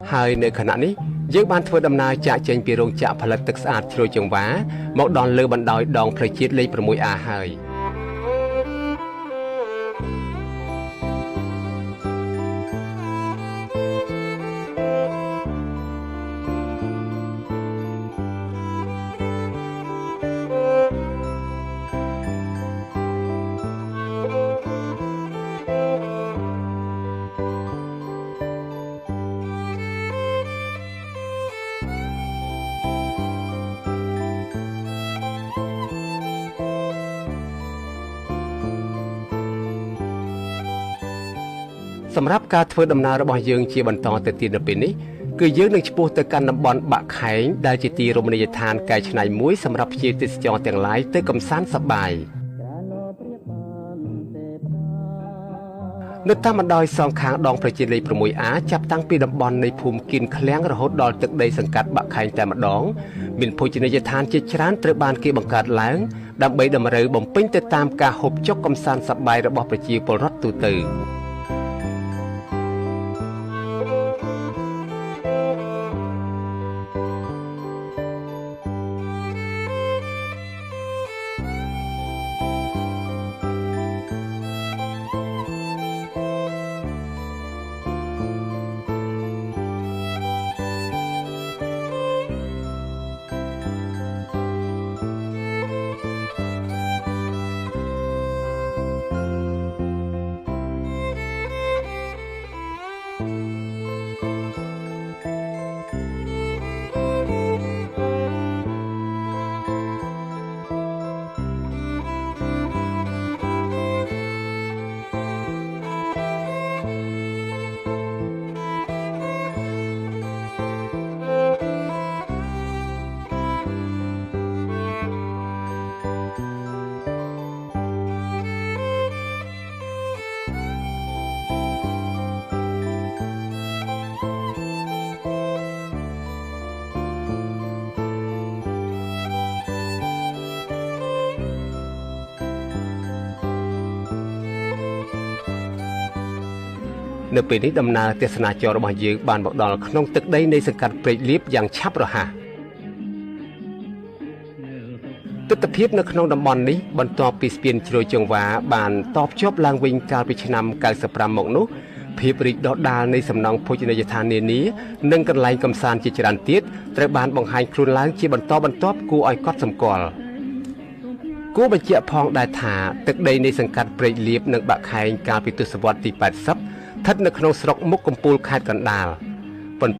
Hai nơi khả năng ní, dưới banធ្វើដំណើរចាក់ចេញពីរោងចក្រផលិតទឹកស្អាតជ្រោយចង្វាមកដល់លើបណ្ដោយដងផ្លូវជាតិលេខ 6A ហើយ សម្រាប់ការធ្វើដំណើររបស់យើងជាបន្តទៅទៀតនៅពេលនេះគឺយើងនឹងឆ្ពោះទៅកាន់តំបន់បាក់ខែងដែលជាទីរមណីយដ្ឋានកែច្នៃមួយសម្រាប់ភ្ញៀវទេសចរទាំងឡាយទៅកម្សាន្តសប្បាយនៅតាមបណ្ដោយសងខាងដងប្រជាលេខ 6A ចាប់តាំងពីតំបន់នៃភូមិគៀនឃ្លាំងរហូតដល់ទឹកដីសង្កាត់បាក់ខែងតែម្ដងមានភោជនីយដ្ឋានជាច្រើនត្រូវបានគេបង្កើតឡើងដើម្បីតម្រូវបំពេញទៅតាមការហូបចុកកម្សាន្តសប្បាយរបស់ប្រជាពលរដ្ឋទូទៅនៅពេលនេះដំណើរទស្សនាចររបស់យើងបានមកដល់ក្នុងទឹកដីនៃសង្កាត់ព្រែកលៀបយ៉ាងឆាប់រហ័សទស្សនភាពនៅក្នុងតំបន់នេះបន្ទាប់ពីស្ពានជ្រោយចង្វាបានតបជាប់ឡើងវិញកាលពីឆ្នាំ 95 មកនោះភាពរីកដុះដាលនៃសំណង់ភោជនីយដ្ឋាននានានិងកន្លែងកម្សាន្តជាច្រើនទៀតត្រូវបានបង្ហាញខ្លួនឡើងជាបន្តបន្ទាប់គួរឲ្យកត់សម្គាល់គួរបញ្ជាក់ផងដែរថាទឹកដីនៃសង្កាត់ព្រែកលៀបនិងបាក់ខែងកាលពីទសវត្សរ៍ទី 80 ស្ថិតនៅក្នុងស្រុកមុខកំពូលខេត្តកណ្ដាល